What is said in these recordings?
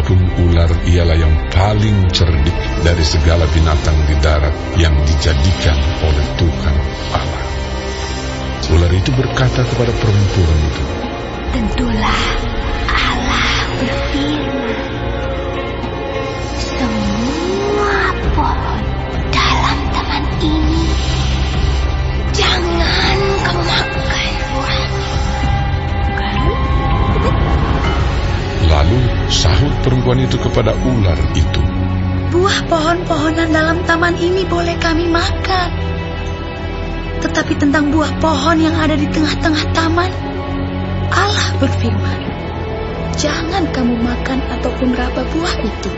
Adapun ular ialah yang paling cerdik dari segala binatang di darat yang dijadikan oleh Tuhan Allah. Ular itu berkata kepada perempuan itu, tentulah Allah berfirman, semua pohon dalam taman ini jangan kamu makan buahnya. Lalu sahut perempuan itu kepada ular itu, buah pohon-pohonan dalam taman ini boleh kami makan. Tetapi tentang buah pohon yang ada di tengah-tengah taman, Allah berfirman, jangan kamu makan ataupun raba buah itu.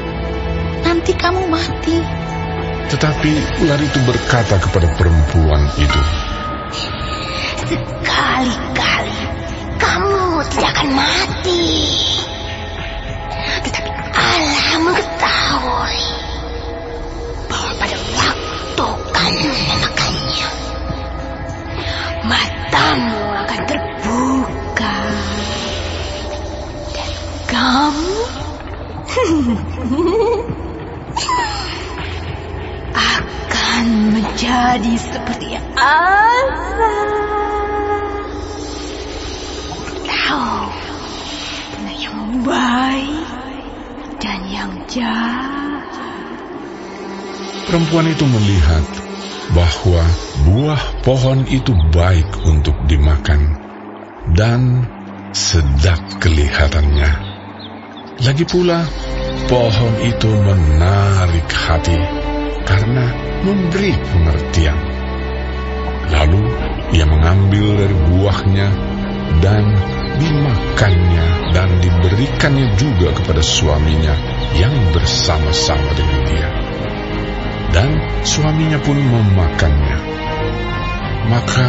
Nanti kamu mati. Tetapi ular itu berkata kepada perempuan itu, sekali-kali kamu tidak akan mati. Tetapi Allah mengetahui bahwa pada waktu kamu memakannya, matamu akan terbuka dan kamu akan menjadi seperti Allah. Tahu mana yang baik dan yang jahat. perempuan itu melihat bahwa buah pohon itu baik untuk dimakan dan sedap kelihatannya. Lagi pula, pohon itu menarik hati karena memberi pengertian. Lalu ia mengambil dari buahnya dan dimakannya dan diberikannya juga kepada suaminya yang bersama-sama dengan dia. Dan suaminya pun memakannya. Maka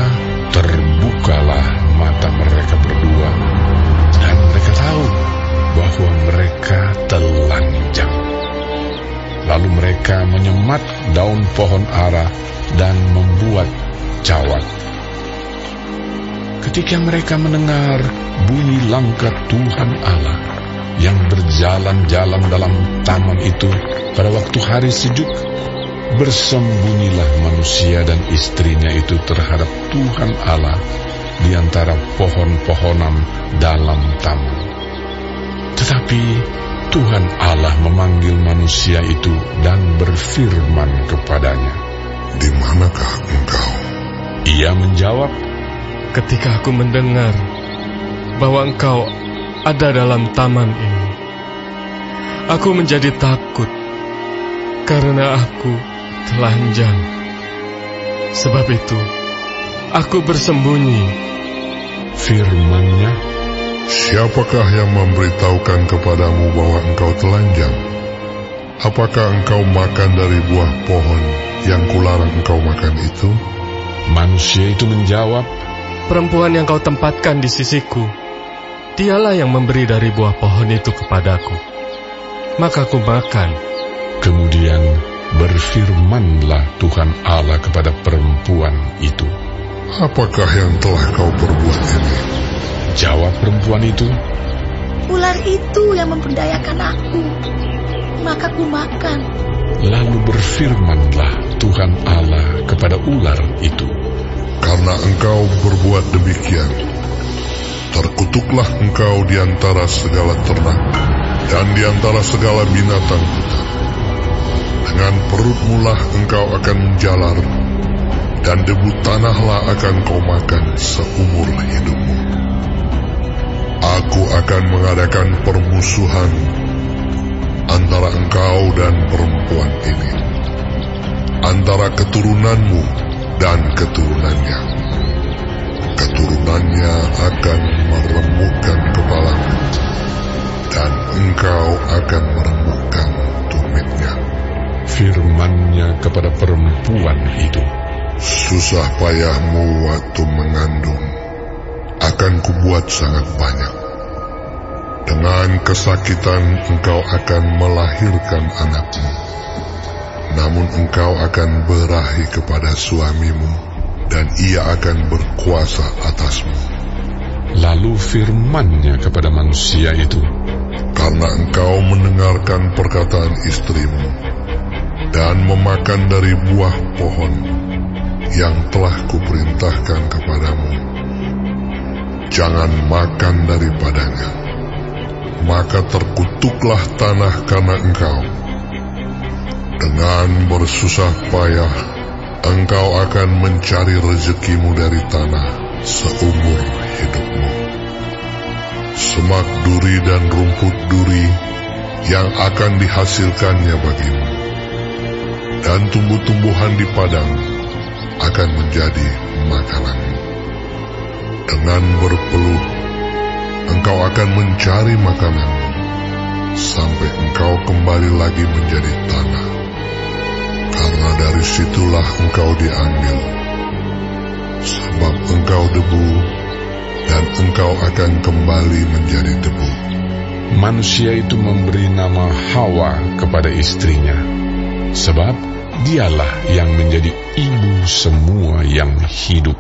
terbukalah mata mereka berdua, dan mereka tahu bahwa mereka telanjang. Lalu mereka menyemat daun pohon ara dan membuat cawat. Ketika mereka mendengar bunyi langkah Tuhan Allah yang berjalan-jalan dalam taman itu pada waktu hari sejuk, bersembunyilah manusia dan istrinya itu terhadap Tuhan Allah di antara pohon-pohonan dalam taman. Tetapi Tuhan Allah memanggil manusia itu dan berfirman kepadanya, "Di manakah engkau?" Ia menjawab, ketika aku mendengar bahwa engkau ada dalam taman ini, aku menjadi takut karena aku telanjang. Sebab itu, aku bersembunyi. Firman-Nya, "Siapakah yang memberitahukan kepadamu bahwa engkau telanjang? Apakah engkau makan dari buah pohon yang kularang engkau makan itu?" Manusia itu menjawab, perempuan yang kau tempatkan di sisiku, dialah yang memberi dari buah pohon itu kepadaku. Maka aku makan. Kemudian berfirmanlah Tuhan Allah kepada perempuan itu, "Apakah yang telah kau perbuat ini?" Jawab perempuan itu, ular itu yang memperdayakan aku. Maka ku makan. Lalu berfirmanlah Tuhan Allah kepada ular itu, "Karena engkau berbuat demikian, terkutuklah engkau di antara segala ternak dan di antara segala binatang hutan. Dengan perutmu lah engkau akan menjalar, dan debu tanahlah akan kau makan seumur hidupmu. Aku akan mengadakan permusuhan antara engkau dan perempuan ini, antara keturunanmu dan keturunannya. Keturunannya akan meremukkan kepalamu, dan engkau akan meremukkan tumitnya." Firman-Nya kepada perempuan itu, "Susah payahmu waktu mengandung akan kubuat sangat banyak. Dengan kesakitan engkau akan melahirkan anakmu. Namun engkau akan berahi kepada suamimu, dan ia akan berkuasa atasmu." Lalu firman-Nya kepada manusia itu, karena engkau mendengarkan perkataan istrimu dan memakan dari buah pohon yang telah kuperintahkan kepadamu. Jangan makan daripadanya, maka terkutuklah tanah karena engkau. Dengan bersusah payah engkau akan mencari rezekimu dari tanah seumur hidupmu. Semak duri dan rumput duri yang akan dihasilkannya bagimu, dan tumbuh-tumbuhan di padang akan menjadi makananmu. Dengan berpeluh engkau akan mencari makananmu sampai engkau kembali lagi menjadi tanah, karena dari situlah engkau diambil. Sebab engkau debu, dan engkau akan kembali menjadi debu. Manusia itu memberi nama Hawa kepada istrinya, sebab dialah yang menjadi ibu semua yang hidup.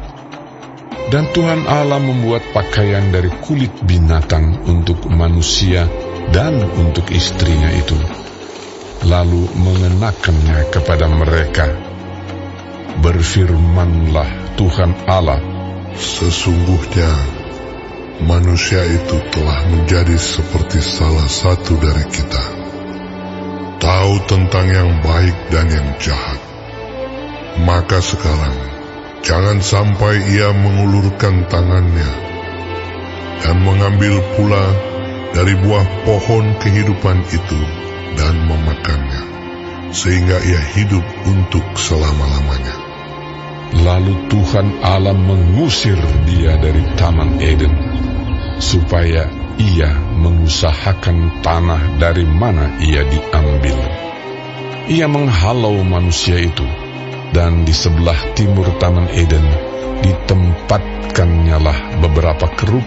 Dan Tuhan Allah membuat pakaian dari kulit binatang untuk manusia dan untuk istrinya itu, lalu mengenakannya kepada mereka. Berfirmanlah Tuhan Allah, sesungguhnya manusia itu telah menjadi seperti salah satu dari kita, tahu tentang yang baik dan yang jahat. Maka sekarang jangan sampai ia mengulurkan tangannya dan mengambil pula dari buah pohon kehidupan itu dan memakannya, sehingga ia hidup untuk selama-lamanya. Lalu Tuhan Allah mengusir dia dari Taman Eden, supaya ia mengusahakan tanah dari mana ia diambil. Ia menghalau manusia itu, dan di sebelah timur Taman Eden ditempatkannya beberapa kerub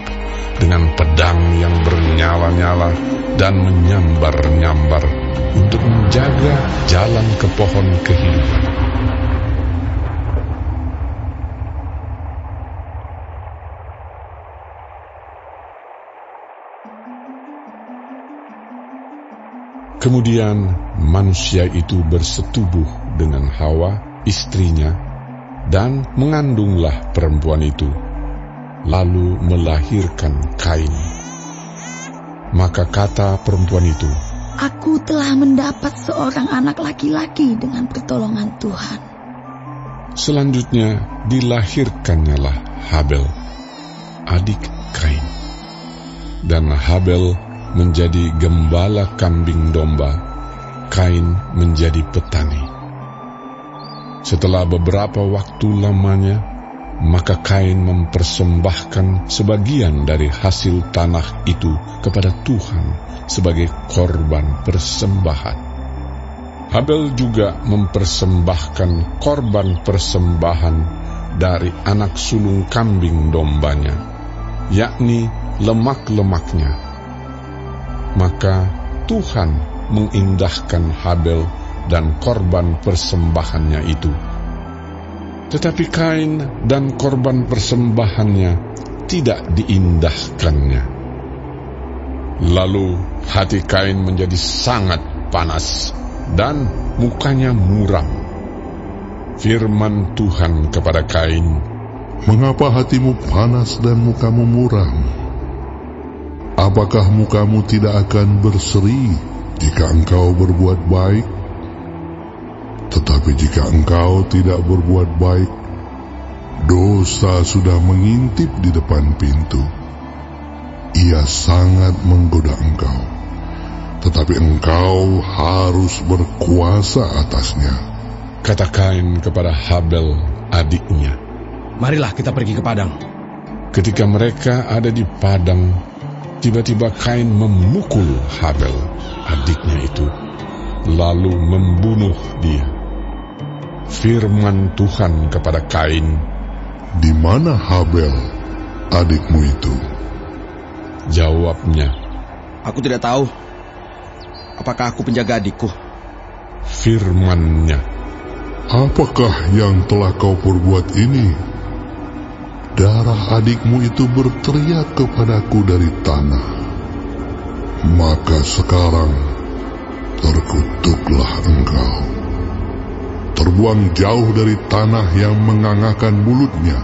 dengan pedang yang bernyala-nyala dan menyambar-nyambar untuk menjaga jalan ke pohon kehidupan. Kemudian manusia itu bersetubuh dengan Hawa, istrinya, dan mengandunglah perempuan itu, lalu melahirkan Kain. Maka kata perempuan itu, "Aku telah mendapat seorang anak laki-laki dengan pertolongan Tuhan." Selanjutnya dilahirkannyalah Habel, adik Kain. Dan Habel menjadi gembala kambing domba, Kain menjadi petani. Setelah beberapa waktu lamanya, maka Kain mempersembahkan sebagian dari hasil tanah itu kepada Tuhan sebagai korban persembahan. Habel juga mempersembahkan korban persembahan dari anak sulung kambing dombanya, yakni lemak-lemaknya. Maka Tuhan mengindahkan Habel dan korban persembahannya itu. Tetapi Kain dan korban persembahannya tidak diindahkannya. Lalu hati Kain menjadi sangat panas dan mukanya muram. Firman Tuhan kepada Kain, "Mengapa hatimu panas dan mukamu muram? Apakah mukamu tidak akan berseri jika engkau berbuat baik? Tetapi jika engkau tidak berbuat baik, dosa sudah mengintip di depan pintu. Ia sangat menggoda engkau, tetapi engkau harus berkuasa atasnya." Kata Kain kepada Habel adiknya, "Marilah kita pergi ke padang." Ketika mereka ada di padang, tiba-tiba Kain memukul Habel, adiknya itu, lalu membunuh dia. Firman Tuhan kepada Kain, "Di mana Habel, adikmu itu?" Jawabnya, "Aku tidak tahu. Apakah aku penjaga adikku?" Firman-Nya, "Apakah yang telah kau perbuat ini? Darah adikmu itu berteriak kepadaku dari tanah. maka sekarang terkutuklah engkau. Terbuang jauh dari tanah yang mengangakkan mulutnya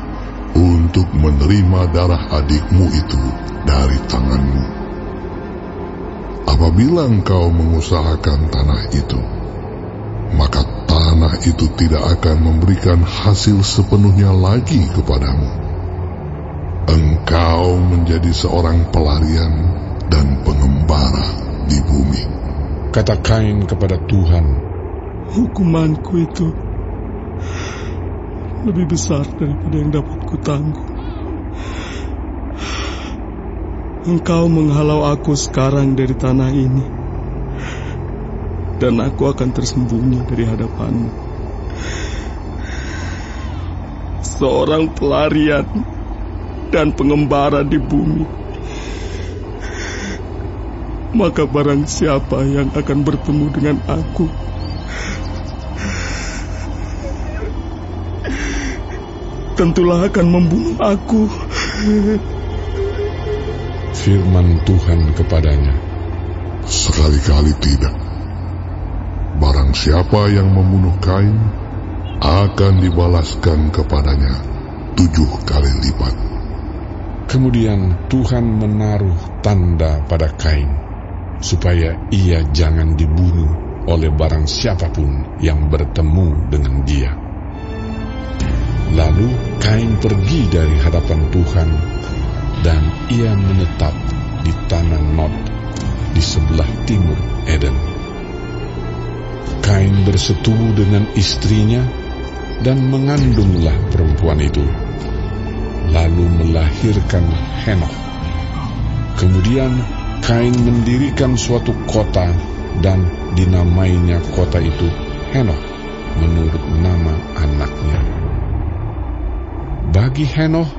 untuk menerima darah adikmu itu dari tanganmu. Apabila engkau mengusahakan tanah itu, maka tanah itu tidak akan memberikan hasil sepenuhnya lagi kepadamu. Engkau menjadi seorang pelarian dan pengembara di bumi. Kata Kain kepada Tuhan, hukumanku itu lebih besar daripada yang dapat kutanggung. Engkau menghalau aku sekarang dari tanah ini, dan aku akan tersembunyi dari hadapanmu. Seorang pelarian dan pengembara di bumi. Maka barang siapa yang akan bertemu dengan aku, tentulah akan membunuh aku. Firman Tuhan kepadanya, sekali-kali tidak. Barang siapa yang membunuh Kain, akan dibalaskan kepadanya 7 kali lipat. Kemudian Tuhan menaruh tanda pada Kain, supaya ia jangan dibunuh oleh barang siapapun yang bertemu dengan dia. Lalu Kain pergi dari hadapan Tuhan, dan ia menetap di tanah Nod di sebelah timur Eden. Kain bersetubuh dengan istrinya dan mengandunglah perempuan itu, lalu melahirkan Henokh. Kemudian Kain mendirikan suatu kota dan dinamainya kota itu Henokh menurut nama anaknya. Bagi Henokh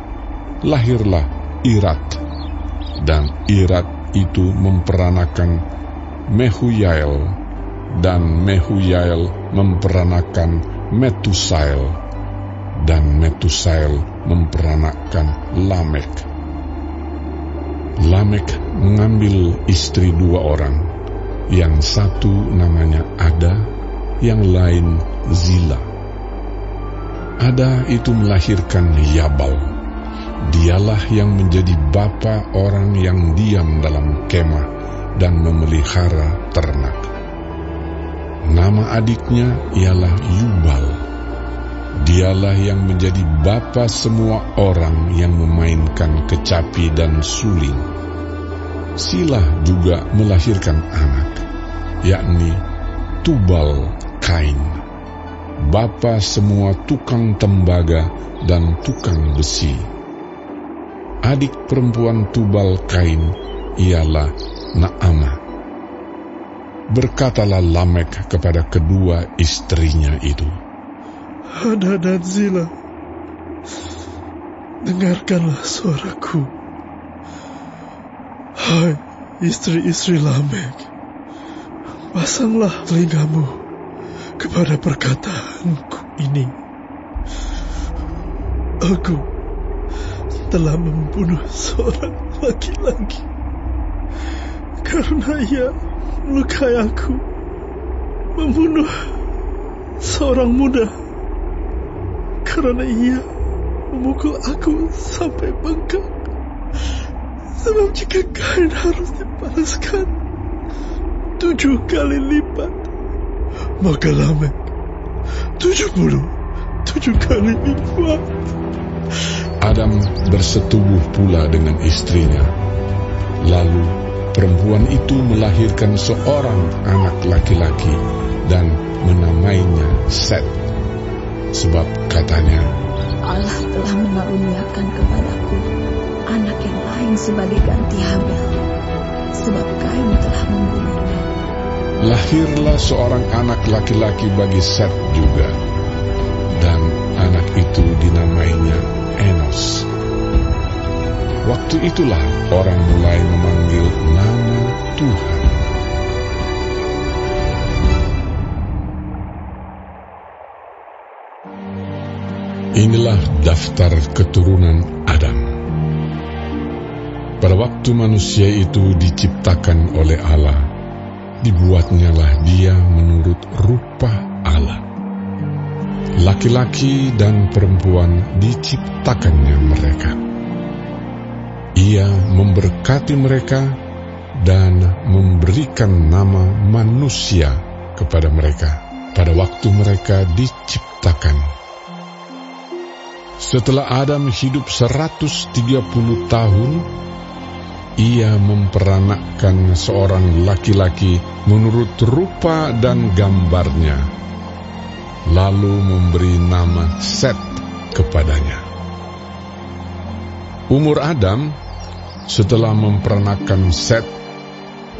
lahirlah Irat, dan Irat itu memperanakan Mehuyael, dan Mehuyael memperanakan Metusael, dan Metusael memperanakan Lamek. Lamek mengambil istri 2 orang, yang satu namanya Ada, yang lain Zila. Ada itu melahirkan Yabal. Dialah yang menjadi bapa orang yang diam dalam kemah dan memelihara ternak. Nama adiknya ialah Yubal. Dialah yang menjadi bapa semua orang yang memainkan kecapi dan suling. Silah juga melahirkan anak, yakni Tubal Kain, bapa semua tukang tembaga dan tukang besi. Adik perempuan Tubal Kain ialah Naamah. Berkatalah Lamek kepada kedua istrinya itu, Ada dan Zila, dengarkanlah suaraku. Hai istri-istri Lamek, pasanglah telingamu kepada perkataanku ini. Aku telah membunuh seorang laki-laki karena ia melukai aku, membunuh seorang muda karena ia memukul aku sampai bengkak. Sebab jika Kain harus dibalaskan 7 kali lipat, maka Lamek 77 kali lipat. Adam bersetubuh pula dengan istrinya. Lalu perempuan itu melahirkan seorang anak laki-laki dan menamainya Set. Sebab katanya, Allah telah mengaruniakan kepadaku anak yang lain sebagai ganti Habel, sebab Kain telah membunuhnya. lahirlah seorang anak laki-laki bagi Set juga, dan anak itu dinamainya Enos. Waktu itulah orang mulai memanggil nama Tuhan. Inilah daftar keturunan Adam. Pada waktu manusia itu diciptakan oleh Allah, dibuatnyalah dia menurut rupa Allah. Laki-laki dan perempuan diciptakannya mereka. Ia memberkati mereka dan memberikan nama manusia kepada mereka pada waktu mereka diciptakan. Setelah Adam hidup 130 tahun, ia memperanakkan seorang laki-laki menurut rupa dan gambarnya, lalu memberi nama Set kepadanya. Umur Adam setelah memperanakkan Set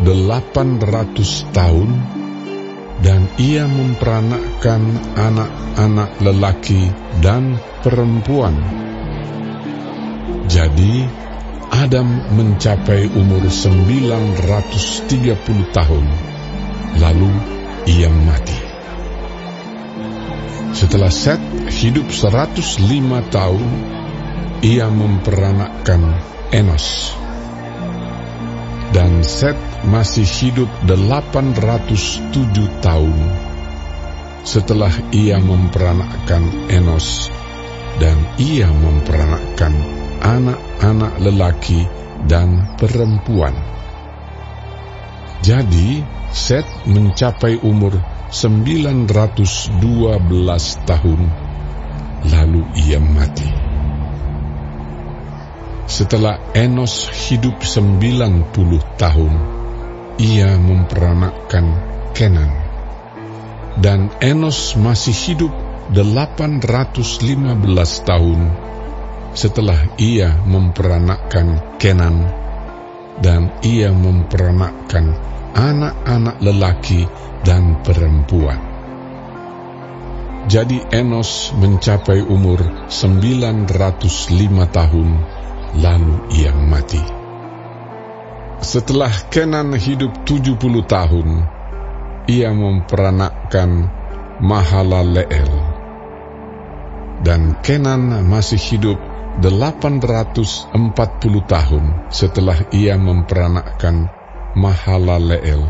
800 tahun, dan ia memperanakkan anak-anak lelaki dan perempuan. Jadi Adam mencapai umur 930 tahun, lalu ia mati. Setelah Set hidup 105 tahun, ia memperanakkan Enos. Dan Set masih hidup 807 tahun setelah ia memperanakkan Enos, dan ia memperanakkan anak-anak lelaki dan perempuan. Jadi Set mencapai umur 912 tahun, lalu ia mati. Setelah Enos hidup 90 tahun, ia memperanakkan Kenan. Dan Enos masih hidup 815 tahun setelah ia memperanakkan Kenan, dan ia memperanakkan anak-anak lelaki dan perempuan. Jadi Enos mencapai umur 905 tahun, lalu ia mati. Setelah Kenan hidup 70 tahun, ia memperanakkan Mahalaleel. Dan Kenan masih hidup 840 tahun setelah ia memperanakkan Mahalaleel,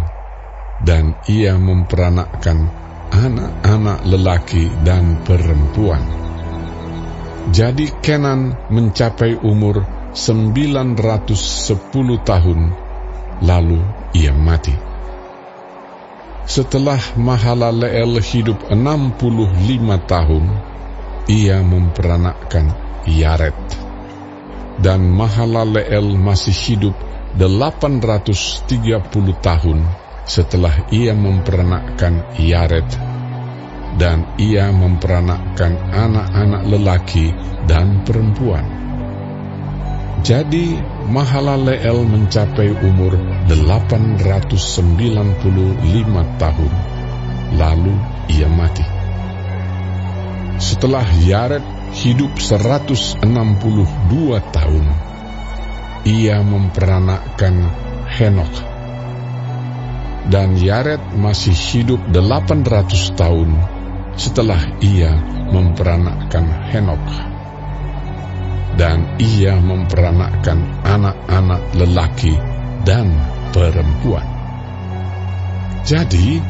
dan ia memperanakkan anak-anak lelaki dan perempuan. Jadi Kenan mencapai umur 910 tahun, lalu ia mati. Setelah Mahalaleel hidup 65 tahun, ia memperanakkan Yared. Dan Mahalaleel masih hidup 830 tahun setelah ia memperanakkan Yared, dan ia memperanakkan anak-anak lelaki dan perempuan. Jadi Mahalaleel mencapai umur 895 tahun, lalu ia mati. Setelah Yared hidup 162 tahun, ia memperanakkan Henok. Dan Yared masih hidup 800 tahun setelah ia memperanakkan Henok. Dan ia memperanakkan anak-anak lelaki dan perempuan. Jadi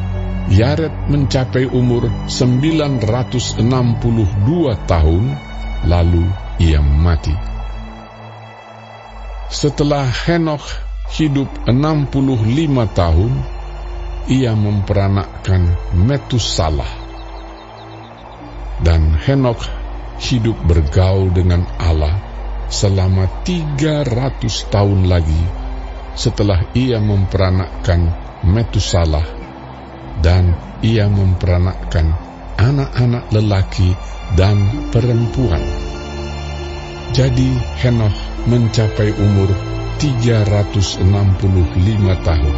Yared mencapai umur 962 tahun, lalu ia mati. Setelah Henok hidup 65 tahun, ia memperanakkan Metusalah. Dan Henok hidup bergaul dengan Allah selama 300 tahun lagi setelah ia memperanakkan Metusalah, dan ia memperanakkan anak-anak lelaki dan perempuan. Jadi Henok mencapai umur 365 tahun.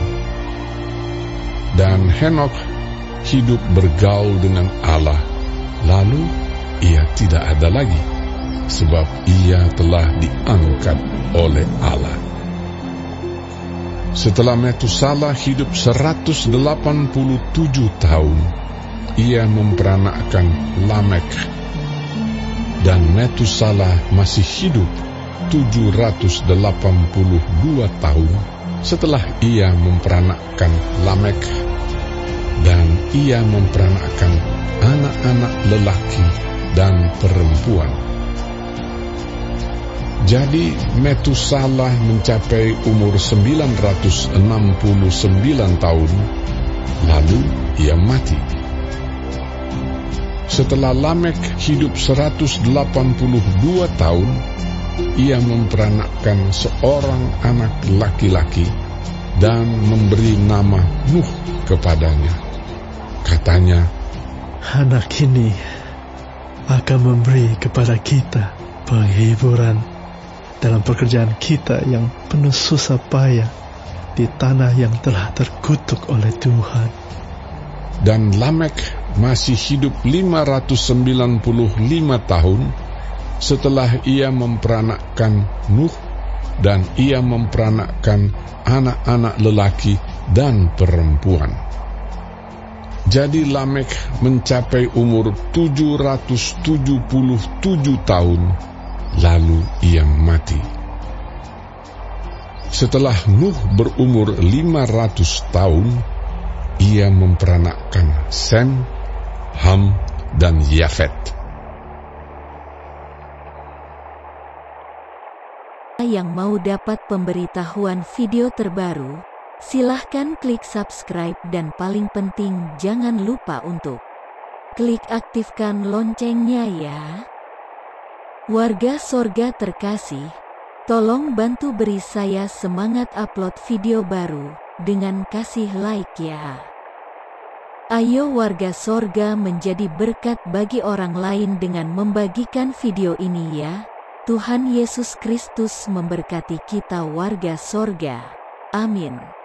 Dan Henok hidup bergaul dengan Allah, lalu ia tidak ada lagi, sebab ia telah diangkat oleh Allah. Setelah Metusalah hidup 187 tahun, ia memperanakkan Lamek. Dan Metusalah masih hidup 782 tahun setelah ia memperanakkan Lamek, dan ia memperanakkan anak-anak lelaki dan perempuan. Jadi Metusalah mencapai umur 969 tahun, lalu ia mati. Setelah Lamek hidup 182 tahun, ia memperanakkan seorang anak laki-laki dan memberi nama Nuh kepadanya. Katanya, anak ini akan memberi kepada kita penghiburan dalam pekerjaan kita yang penuh susah payah di tanah yang telah terkutuk oleh Tuhan. Dan Lamek masih hidup 595 tahun setelah ia memperanakkan Nuh, dan ia memperanakkan anak-anak lelaki dan perempuan. Jadi Lamek mencapai umur 777 tahun, lalu ia mati. Setelah Nuh berumur 500 tahun, ia memperanakkan Sem, Ham, dan Yafet. Yang mau dapat pemberitahuan video terbaru, silahkan klik subscribe dan paling penting jangan lupa untuk klik aktifkan loncengnya ya. Warga sorga terkasih, tolong bantu beri saya semangat upload video baru dengan kasih like ya. Ayo warga sorga menjadi berkat bagi orang lain dengan membagikan video ini ya. Tuhan Yesus Kristus memberkati kita warga sorga. Amin.